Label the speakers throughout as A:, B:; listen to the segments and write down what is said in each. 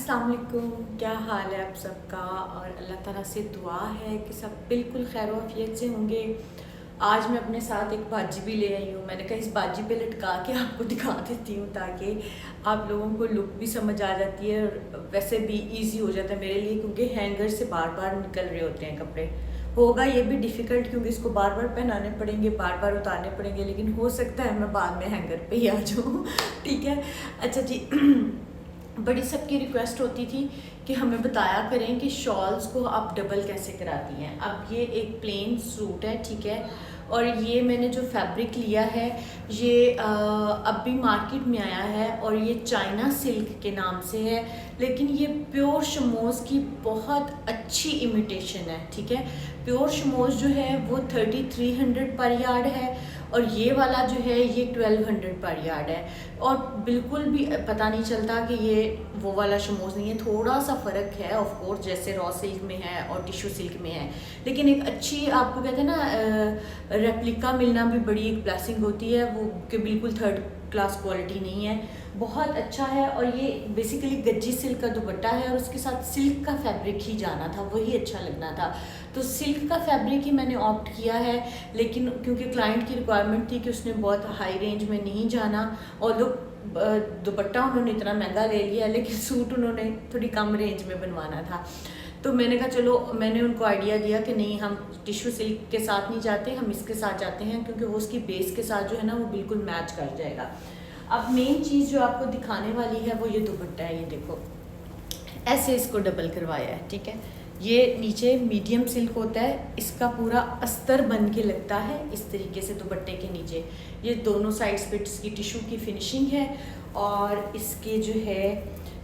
A: अस्सलाम वालेकुम, क्या हाल है आप सबका। और अल्लाह ताला से दुआ है कि सब बिल्कुल खैर आफियत से होंगे। आज मैं अपने साथ एक बाजी भी ले आई हूँ। मैंने कहा इस बाजी पे लटका के आपको दिखा देती हूँ ताकि आप लोगों को लुक भी समझ आ जाती है और वैसे भी इजी हो जाता है मेरे लिए, क्योंकि हैंगर से बार बार निकल रहे होते हैं कपड़े। होगा ये भी डिफ़िकल्ट क्योंकि इसको बार बार पहनाने पड़ेंगे, बार बार उतारने पड़ेंगे, लेकिन हो सकता है मैं बाद में हैंगर पे ही आ जाऊँ। ठीक है, अच्छा जी। बड़ी सबकी रिक्वेस्ट होती थी कि हमें बताया करें कि शॉल्स को आप डबल कैसे कराती हैं। अब ये एक प्लेन सूट है, ठीक है, और ये मैंने जो फैब्रिक लिया है ये अभी मार्केट में आया है और ये चाइना सिल्क के नाम से है, लेकिन ये प्योर शमोज़ की बहुत अच्छी इमिटेशन है। ठीक है, प्योर शमोज़ जो है वो 3300 पर यार्ड है और ये वाला जो है ये 1200 पर यार्ड है। और बिल्कुल भी पता नहीं चलता कि ये वो वाला शमोज़ नहीं है, थोड़ा सा फ़र्क है ऑफ कोर्स, जैसे रॉ सिल्क में है और टिश्यू सिल्क में है, लेकिन एक अच्छी आपको कहते हैं ना रेप्लिका मिलना भी बड़ी एक ब्लेसिंग होती है, वो कि बिल्कुल थर्ड क्लास क्वालिटी नहीं है, बहुत अच्छा है। और ये बेसिकली गज्जी सिल्क का दुपट्टा है और उसके साथ सिल्क का फैब्रिक ही जाना था, वही अच्छा लगना था, तो सिल्क का फैब्रिक ही मैंने ऑप्ट किया है। लेकिन क्योंकि क्लाइंट की रिक्वायरमेंट थी कि उसने बहुत हाई रेंज में नहीं जाना, और लोग दुपट्टा उन्होंने इतना महंगा ले लिया, लेकिन सूट उन्होंने थोड़ी कम रेंज में बनवाना था, तो मैंने कहा चलो, मैंने उनको आइडिया दिया कि नहीं, हम टिश्यू सिल्क के साथ नहीं जाते, हम इसके साथ जाते हैं, क्योंकि वो उसकी बेस के साथ जो है ना वो बिल्कुल मैच कर जाएगा। अब मेन चीज़ जो आपको दिखाने वाली है वो ये दुपट्टा है। ये देखो, ऐसे इसको डबल करवाया है, ठीक है। ये नीचे मीडियम सिल्क होता है, इसका पूरा अस्तर बन के लगता है इस तरीके से दुपट्टे के नीचे। ये दोनों साइड्स पे इसकी टिश्यू की फिनिशिंग है और इसके जो है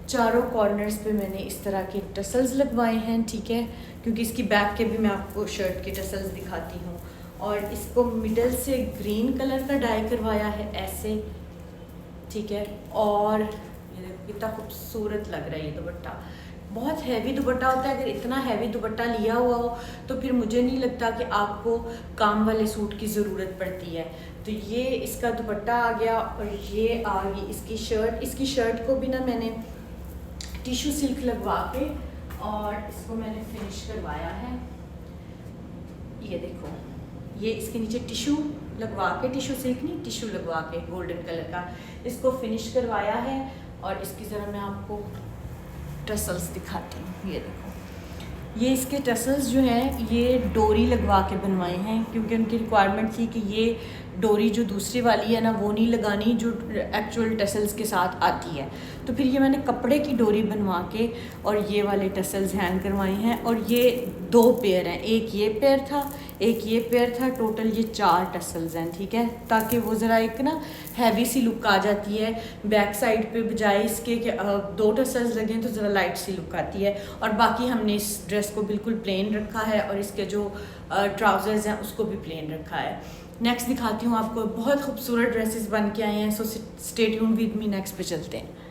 A: चारों कॉर्नर्स पे मैंने इस तरह के टसल्स लगवाए हैं, ठीक है, क्योंकि इसकी बैक के भी मैं आपको शर्ट के टसल्स दिखाती हूँ। और इसको मिडल से ग्रीन कलर का डाई करवाया है ऐसे, ठीक है। और ये देखो कितना खूबसूरत लग रहा है ये दुपट्टा, बहुत हैवी दुपट्टा होता है। अगर इतना हैवी दुपट्टा लिया हुआ हो तो फिर मुझे नहीं लगता कि आपको काम वाले सूट की ज़रूरत पड़ती है। तो ये इसका दुपट्टा आ गया और ये आ गई इसकी शर्ट। इसकी शर्ट को भी ना मैंने टिश्यू सिल्क लगवा के और इसको मैंने फिनिश करवाया है। ये देखो, ये इसके नीचे टिश्यू लगवा के, टिश्यू सिल्क नहीं, टिश्यू लगवा के गोल्डन कलर का इसको फिनिश करवाया है। और इसकी ज़रा मैं आपको टसल्स दिखाती हूँ। ये देखो, ये इसके टसल्स जो हैं ये डोरी लगवा के बनवाए हैं, क्योंकि उनकी रिक्वायरमेंट थी कि ये डोरी जो दूसरी वाली है ना वो नहीं लगानी, जो एक्चुअल टसल्स के साथ आती है। तो फिर ये मैंने कपड़े की डोरी बनवा के और ये वाले टसल्स हैंग करवाए हैं। और ये 2 पेयर हैं, एक ये पेयर था, एक ये पेयर था, टोटल ये 4 टसल्स हैं, ठीक है, ताकि वो ज़रा एक ना हैवी सी लुक आ जाती है बैक साइड पे, बजाय इसके कि 2 टसल्स लगें तो ज़रा लाइट सी लुक आती है। और बाकी हमने इस ड्रेस को बिल्कुल प्लेन रखा है और इसके जो ट्राउज़र्स हैं उसको भी प्लेन रखा है। नेक्स्ट दिखाती हूँ आपको, बहुत खूबसूरत ड्रेसेस बन के आए हैं, so stay tuned with me. Next पे चलते हैं।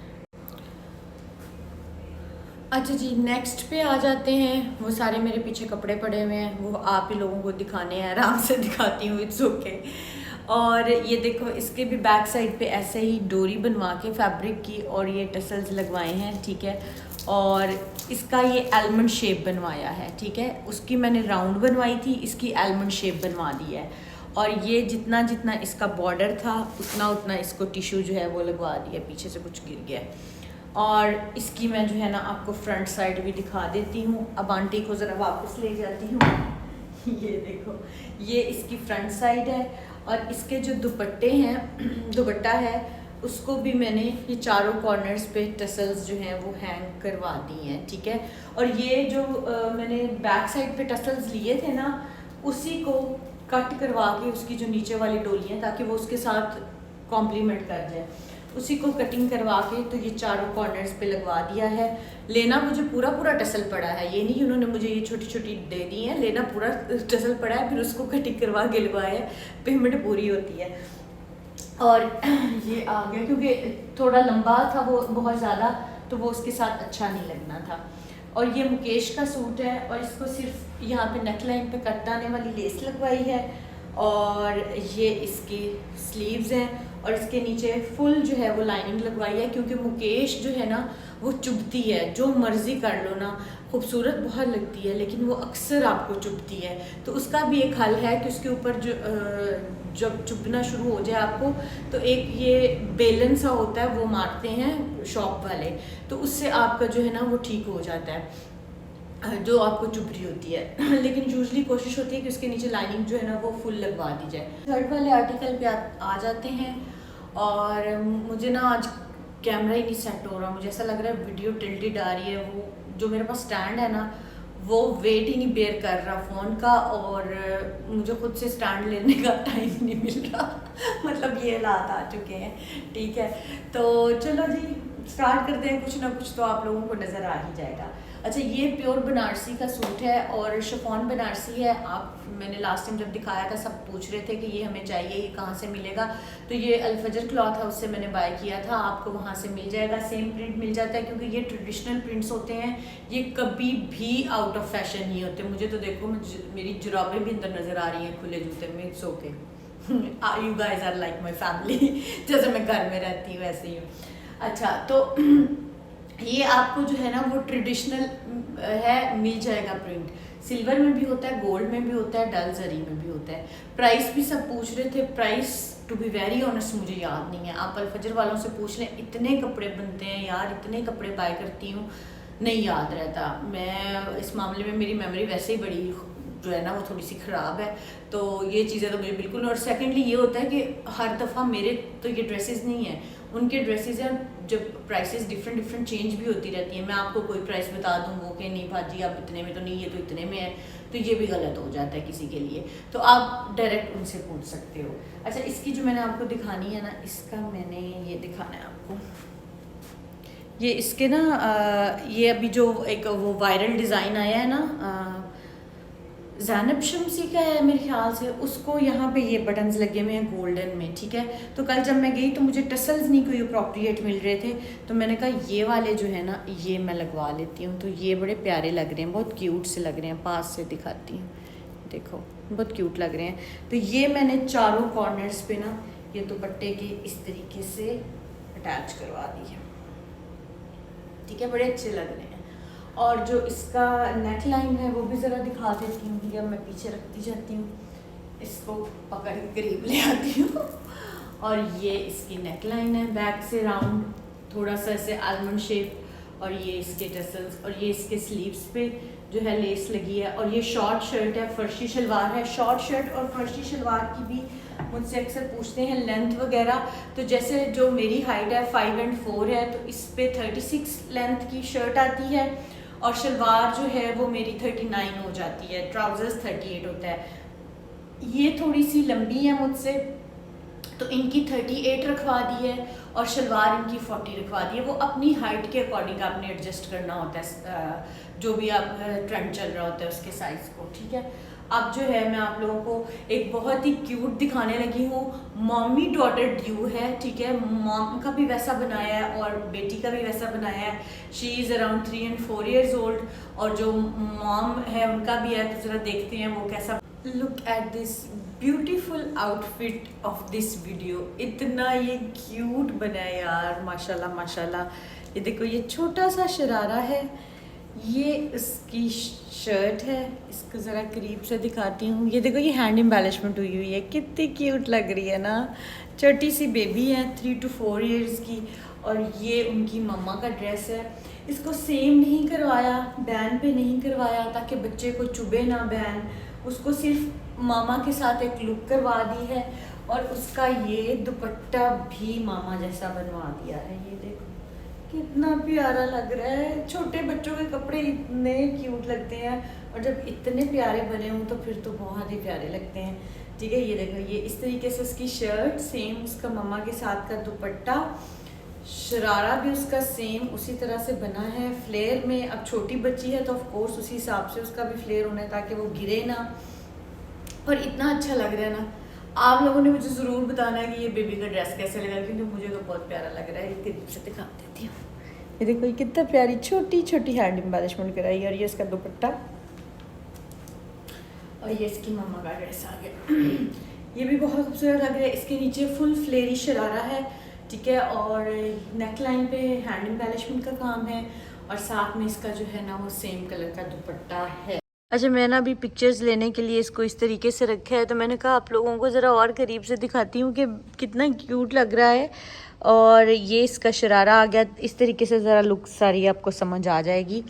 A: अच्छा जी, नेक्स्ट पे आ जाते हैं। वो सारे मेरे पीछे कपड़े पड़े हुए हैं, वो आप ही लोगों को दिखाने हैं, आराम से दिखाती हूँ, इट्स ओके। और ये देखो, इसके भी बैक साइड पे ऐसे ही डोरी बनवा के फैब्रिक की और ये टसल्स लगवाए हैं, ठीक है। और इसका ये आलमंड शेप बनवाया है, ठीक है, उसकी मैंने राउंड बनवाई थी, इसकी आलमंड शेप बनवा दी है। और ये जितना जितना इसका बॉर्डर था उतना उतना इसको टिश्यू जो है वो लगवा दिया, पीछे से कुछ गिर गया। और इसकी मैं जो है ना आपको फ्रंट साइड भी दिखा देती हूँ। अब आंटी को ज़रा वापस ले जाती हूँ। ये देखो, ये इसकी फ्रंट साइड है और इसके जो दुपट्टे हैं, दुपट्टा है, उसको भी मैंने ये चारों कॉर्नर्स पे टसल्स जो हैं वो हैंग करवा दी हैं, ठीक है। और ये जो मैंने बैक साइड पे टसल्स लिए थे ना, उसी को कट करवा के उसकी जो नीचे वाली डोरी है, ताकि वो उसके साथ कॉम्प्लीमेंट कर जाए, उसी को कटिंग करवा के तो ये चारों कॉर्नर्स पे लगवा दिया है। लेना मुझे पूरा पूरा टसल पड़ा है, ये नहीं उन्होंने मुझे ये छोटी छोटी दे दी है, लेना पूरा टसल पड़ा है, फिर उसको कटिंग करवा के लगवाया है, पेमेंट पूरी होती है। और ये आ गया क्योंकि थोड़ा लंबा था वो बहुत ज़्यादा, तो वो उसके साथ अच्छा नहीं लगना था। और ये मुकेश का सूट है और इसको सिर्फ यहाँ पे नेक लाइन पे कट आने वाली लेस लगवाई है और ये इसकी स्लीव्स हैं और इसके नीचे फुल जो है वो लाइनिंग लगवाई है, क्योंकि मुकेश जो है ना वो चुभती है, जो मर्ज़ी कर लो ना, खूबसूरत बहुत लगती है लेकिन वो अक्सर आपको चुभती है। तो उसका भी एक हल है कि उसके ऊपर जो जब चुभना शुरू हो जाए आपको, तो एक ये बेलन सा होता है वो मारते हैं शॉप वाले, तो उससे आपका जो है ना वो ठीक हो जाता है जो आपको चुभ रही होती है। लेकिन यूजली कोशिश होती है कि उसके नीचे लाइनिंग जो है ना वो फुल लगवा दी जाए। थर्ड वाले आर्टिकल पे आ जाते हैं, और मुझे ना आज कैमरा ही नहीं सेट हो रहा, मुझे ऐसा लग रहा है वीडियो टिल्टेड आ रही है। वो जो मेरे पास स्टैंड है ना वो वेट ही नहीं बेयर कर रहा फ़ोन का, और मुझे खुद से स्टैंड लेने का टाइम ही नहीं मिल रहा। मतलब ये हालात आ चुके हैं, ठीक है। तो चलो जी स्टार्ट करते हैं, कुछ ना कुछ तो आप लोगों को नज़र आ ही जाएगा। अच्छा, ये प्योर बनारसी का सूट है और शिफॉन बनारसी है। मैंने लास्ट टाइम जब दिखाया था सब पूछ रहे थे कि ये हमें चाहिए, ये कहाँ से मिलेगा, तो ये अल-फजर क्लॉथ हाउस से मैंने बाय किया था, आपको वहाँ से मिल जाएगा। सेम प्रिंट मिल जाता है क्योंकि ये ट्रेडिशनल प्रिंट्स होते हैं, ये कभी भी आउट ऑफ फैशन नहीं होते। मुझे तो देखो मेरी जुराबें भी अंदर नज़र आ रही हैं खुले जूते में, it's okay. You guys are like my family, जैसे मैं घर में रहती हूँ वैसे ही हूँ। अच्छा, तो ये आपको जो है ना वो ट्रेडिशनल है, मिल जाएगा प्रिंट। सिल्वर में भी होता है, गोल्ड में भी होता है, डल जरी में भी होता है। प्राइस भी सब पूछ रहे थे, price to be very honest मुझे याद नहीं है, आप अल-फजर वालों से पूछ लें। इतने कपड़े बनते हैं यार, इतने कपड़े बाय करती हूँ, नहीं याद रहता। मैं इस मामले में मेरी मेमोरी वैसे ही बड़ी जो है ना वो थोड़ी सी ख़राब है, तो ये चीज़ें तो मुझे बिल्कुल। और सेकेंडली ये होता है कि हर दफ़ा मेरे तो ये ड्रेसेस नहीं हैं, उनके ड्रेसेस हैं, जब प्राइसेस डिफरेंट चेंज भी होती रहती हैं। मैं आपको कोई प्राइस बता दूँ वो कि नहीं भाजी आप इतने में तो नहीं, ये तो इतने में है, तो ये भी गलत हो जाता है किसी के लिए, तो आप डायरेक्ट उनसे पूछ सकते हो। अच्छा, इसकी जो मैंने आपको दिखानी है ना, इसका मैंने ये दिखाना है आपको, ये इसके ना ये अभी जो एक वो वायरल डिज़ाइन आया है ना, ज़ैनब शम्सी का है मेरे ख्याल से, उसको यहाँ पे ये बटन्स लगे हुए हैं गोल्डन में, ठीक है। तो कल जब मैं गई तो मुझे टसल्स नहीं कोई अप्रोप्रिएट मिल रहे थे, तो मैंने कहा ये वाले जो है ना ये मैं लगवा लेती हूँ। तो ये बड़े प्यारे लग रहे हैं, बहुत क्यूट से लग रहे हैं, पास से दिखाती हूँ, देखो बहुत क्यूट लग रहे हैं। तो ये मैंने चारों कॉर्नर्स पे ना ये दुपट्टे के इस तरीके से अटैच करवा दी है, ठीक है, बड़े अच्छे लग रहे हैं। और जो इसका नेक लाइन है वो भी ज़रा दिखा देती हूँ, अब मैं पीछे रखती जाती हूँ, इसको पकड़ के करीब ले आती हूँ। और ये इसकी नेक लाइन है, बैक से राउंड थोड़ा सा ऐसे आलमंड शेप, और ये इसके टसल्स, और ये इसके स्लीव्स पे जो है लेस लगी है। और ये शॉर्ट शर्ट है, फर्शी शलवार है। शॉर्ट शर्ट और फर्शी शलवार की भी मुझसे अक्सर पूछते हैं लेंथ वगैरह, तो जैसे जो मेरी हाइट है 5 और 4 है, तो इस पे 36 लेंथ की शर्ट आती है, और शलवार जो है वो मेरी 39 हो जाती है, ट्राउज़र्स 38 होता है। ये थोड़ी सी लंबी है मुझसे, तो इनकी 38 रखवा दी है, और शलवार इनकी 40 रखवा दी है। वो अपनी हाइट के अकॉर्डिंग आपने एडजस्ट करना होता है, जो भी आप ट्रेंड चल रहा होता है उसके साइज़ को, ठीक है। अब जो है मैं आप लोगों को एक बहुत ही क्यूट दिखाने लगी हूँ, मॉमी डॉटर ड्यू है, ठीक है। मॉम का भी वैसा बनाया है और बेटी का भी वैसा बनाया है। शी इज़ अराउंड 3 और 4 ईयर्स ओल्ड, और जो मॉम है उनका भी है, तो ज़रा देखते हैं वो कैसा। Look at this beautiful outfit of this video, इतना ये क्यूट बना है यार, माशाल्लाह माशाल्लाह। ये देखो, ये छोटा सा शरारा है, ये इसकी शर्ट है, इसको ज़रा करीब से दिखाती हूँ। ये देखो, ये हैंड एम्बेलिशमेंट हुई हुई है, कितनी क्यूट लग रही है ना। छोटी सी बेबी है 3 to 4 ईयर्स की, और ये उनकी मम्मा का ड्रेस है। इसको सेम नहीं करवाया, बैन पे नहीं करवाया ताकि बच्चे को चुभे ना बैन, उसको सिर्फ मामा के साथ एक लुक करवा दी है, और उसका ये दुपट्टा भी मामा जैसा बनवा दिया है। ये देखो कितना प्यारा लग रहा है। छोटे बच्चों के कपड़े इतने क्यूट लगते हैं, और जब इतने प्यारे बने हों तो फिर तो बहुत ही प्यारे लगते हैं, ठीक है। ये देखो, ये इस तरीके से उसकी शर्ट, सेम उसका मम्मा के साथ का दुपट्टा, शरारा भी उसका सेम उसी तरह से बना है फ्लेयर में। अब छोटी बच्ची है तो ऑफ कोर्स उसी हिसाब से उसका भी फ्लेयर होना है ताकि वो गिरे ना, और इतना अच्छा लग रहा है ना। आप लोगों ने मुझे ज़रूर बताना है कि ये बेबी का ड्रेस कैसे लगा, क्योंकि मुझे तो बहुत प्यारा लग रहा है। ये करीब से दिखा देती हूँ, ये देखो, ये कितना प्यारी छोटी छोटी हैंड एम्बेलिशमेंट कराई, और ये इसका दुपट्टा, और ये इसकी मम्मा का ड्रेस आ गया। ये भी बहुत खूबसूरत लग रहा है। इसके नीचे फुल फ्लेरी शरारा है, ठीक है, और नेक लाइन पे हैंड एम्बेलिशमेंट का काम है, और साथ में इसका जो है ना वो सेम कलर का दुपट्टा है। अच्छा, मैं ना अभी पिक्चर्स लेने के लिए इसको इस तरीके से रखा है, तो मैंने कहा आप लोगों को ज़रा और करीब से दिखाती हूँ कि कितना क्यूट लग रहा है। और ये इसका शरारा आ गया, इस तरीके से ज़रा लुक सारी आपको समझ आ जाएगी।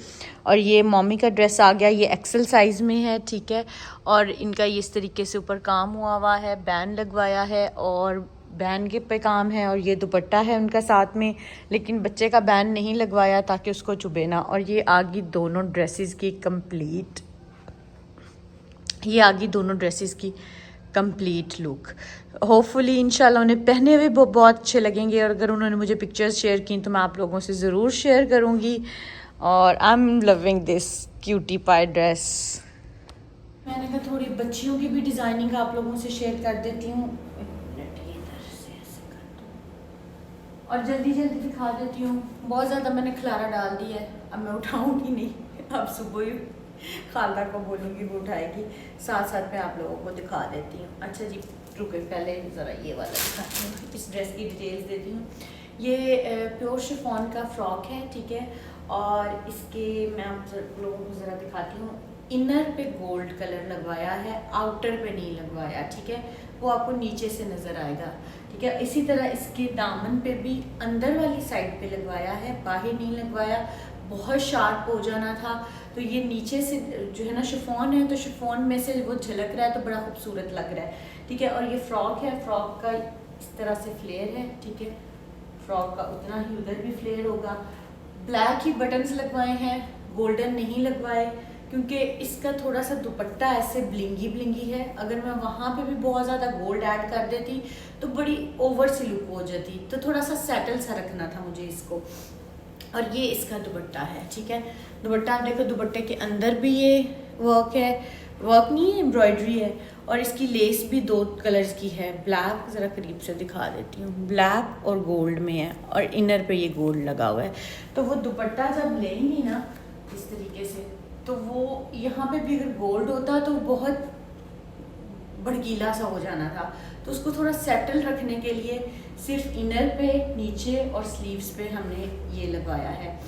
A: और ये मॉमी का ड्रेस आ गया, ये एक्सेल साइज़ में है, ठीक है, और इनका ये इस तरीके से ऊपर काम हुआ हुआ है, बैंड लगवाया है और बैंड के पे काम है, और ये दुपट्टा है उनका साथ में, लेकिन बच्चे का बैंड नहीं लगवाया ताकि उसको चुभे ना। और ये आगे दोनों ड्रेसेस की कंप्लीट, ये आगे दोनों ड्रेसेस की कंप्लीट लुक। होपफुली इंशाल्लाह उन्हें पहने हुए बहुत अच्छे लगेंगे, और अगर उन्होंने मुझे पिक्चर्स शेयर की तो मैं आप लोगों से ज़रूर शेयर करूँगी। और I am loving this cutie pie dress. मैंने कहा थोड़ी बच्चियों की भी डिज़ाइनिंग आप लोगों से शेयर कर देती हूँ, और जल्दी जल्दी दिखा देती हूँ। बहुत ज़्यादा मैंने खलारा डाल दिया है, अब मैं उठाऊँगी नहीं, अब सुबह ही खाला को बोलूँगी वो उठाएगी, साथ साथ मैं आप लोगों को दिखा देती हूँ। अच्छा जी, रुके पहले ज़रा ये वाला दिखाती हूँ, इस ड्रेस की डिटेल्स देती हूँ। ये प्योर शिफॉन का फ्रॉक है, ठीक है, और इसके मैं आप लोगों को ज़रा दिखाती हूँ। इनर पे गोल्ड कलर लगवाया है, आउटर पे नहीं लगवाया, ठीक है, वो आपको नीचे से नज़र आएगा, ठीक है। इसी तरह इसके दामन पे भी अंदर वाली साइड पे लगवाया है, बाहर नहीं लगवाया, बहुत शार्प हो जाना था। तो ये नीचे से जो है ना शिफॉन है, तो शिफॉन में से वो झलक रहा है तो बड़ा खूबसूरत लग रहा है, ठीक है। और ये फ्रॉक है, फ्रॉक का इस तरह से फ्लेयर है, ठीक है, फ्रॉक का उतना ही उधर भी फ्लेयर होगा। ब्लैक ही बटन्स लगवाए हैं, गोल्डन नहीं लगवाए, क्योंकि इसका थोड़ा सा दुपट्टा ऐसे ब्लिंगी ब्लिंगी है। अगर मैं वहाँ पे भी बहुत ज़्यादा गोल्ड ऐड कर देती तो बड़ी ओवर सी लुक हो जाती, तो थोड़ा सा सेटल सा रखना था मुझे इसको। और ये इसका दुपट्टा है, ठीक है। दुपट्टा आप देखो, दुपट्टे के अंदर भी ये वर्क है, वर्क नहीं है, एम्ब्रॉयडरी है, और इसकी लेस भी 2 कलर्स की है। ब्लैक, ज़रा करीब से दिखा देती हूँ, ब्लैक और गोल्ड में है, और इनर पे ये गोल्ड लगा हुआ है। तो वो दुपट्टा जब लेंगी ना इस तरीके से, तो वो यहाँ पे भी अगर गोल्ड होता तो बहुत भड़कीला सा हो जाना था, तो उसको थोड़ा सेटल रखने के लिए सिर्फ इनर पे, नीचे और स्लीव्स पे हमने ये लगवाया है।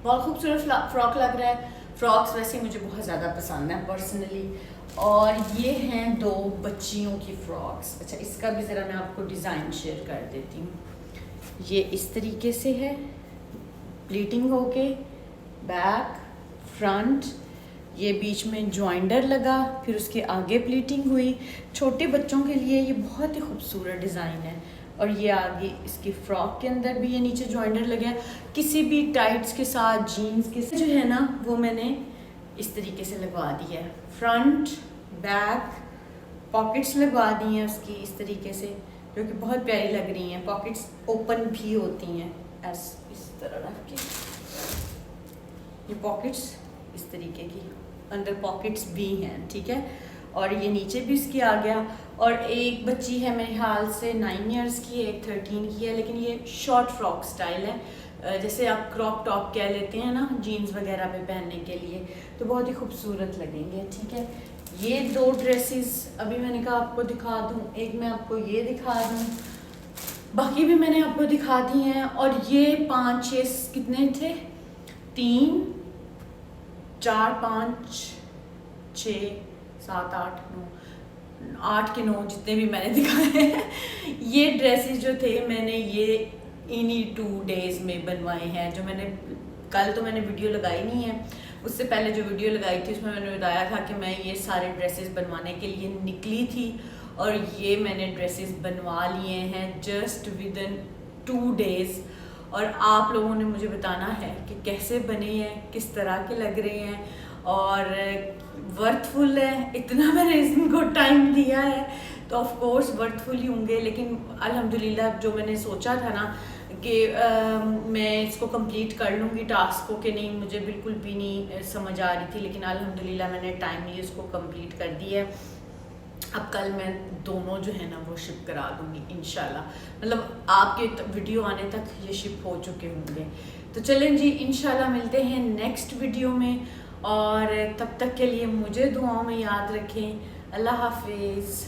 A: बहुत खूबसूरत फ्रॉक लग रहा है। फ्रॉक्स वैसे मुझे बहुत ज़्यादा पसंद है पर्सनली। और ये हैं 2 बच्चियों की फ्रॉक्स। अच्छा, इसका भी ज़रा मैं आपको डिज़ाइन शेयर कर देती हूँ। ये इस तरीके से है, प्लीटिंग होके, बैक, फ्रंट, ये बीच में जॉइंडर लगा, फिर उसके आगे प्लीटिंग हुई। छोटे बच्चों के लिए ये बहुत ही खूबसूरत डिज़ाइन है। और ये आगे इसकी फ्रॉक के अंदर भी ये नीचे जॉइंडर लगा है। किसी भी टाइट्स के साथ, जीन्स के साथ जो है ना वो मैंने इस तरीके से लगवा दी है। फ्रंट, बैक, पॉकेट्स लगवा दी हैं उसकी इस तरीके से, जो कि बहुत प्यारी लग रही हैं। पॉकेट्स ओपन भी होती हैं इस तरह रख के, ये पॉकेट्स इस तरीके की, अंदर पॉकेट्स भी हैं, ठीक है। और ये नीचे भी इसकी आ गया। और एक बच्ची है मेरे ख्याल से 9 इयर्स की है, एक 13 की है, लेकिन ये शॉर्ट फ्रॉक स्टाइल है, जैसे आप क्रॉप टॉप कह लेते हैं ना जीन्स वगैरह पे पहनने के लिए, तो बहुत ही खूबसूरत लगेंगे, ठीक है। ये 2 ड्रेसेस अभी मैंने कहा आपको दिखा दूँ, एक मैं आपको ये दिखा दूँ, बाकी भी मैंने आपको दिखा दी हैं। और ये 5-6 कितने थे, 3, 4, 5, 6, 7, 8, 9, 8 के 9 जितने भी मैंने दिखाए हैं। ये ड्रेसेस जो थे मैंने ये इन्हीं 2 डेज़ में बनवाए हैं। जो मैंने कल तो मैंने वीडियो लगाई नहीं है, उससे पहले जो वीडियो लगाई थी उसमें मैंने बताया था कि मैं ये सारे ड्रेसेस बनवाने के लिए निकली थी, और ये मैंने ड्रेसेस बनवा लिए हैं जस्ट विदिन 2 डेज़। और आप लोगों ने मुझे बताना है कि कैसे बने हैं, किस तरह के लग रहे हैं, और वर्थफुल है। इतना मैंने इनको टाइम दिया है तो ऑफ कोर्स वर्थफुल ही होंगे। लेकिन अल्हम्दुलिल्लाह जो मैंने सोचा था ना कि मैं इसको कंप्लीट कर लूँगी टास्क को, कि नहीं मुझे बिल्कुल भी नहीं समझ आ रही थी, लेकिन अल्हम्दुलिल्लाह मैंने टाइमली इसको कंप्लीट कर दिया है। अब कल मैं दोनों जो है ना वो शिप करा दूँगी इंशाल्लाह, मतलब आपके वीडियो आने तक ये शिप हो चुके होंगे। तो चलें जी, इंशाल्लाह मिलते हैं नेक्स्ट वीडियो में। और तब तक के लिए मुझे दुआओं में याद रखें। अल्लाह हाफिज़।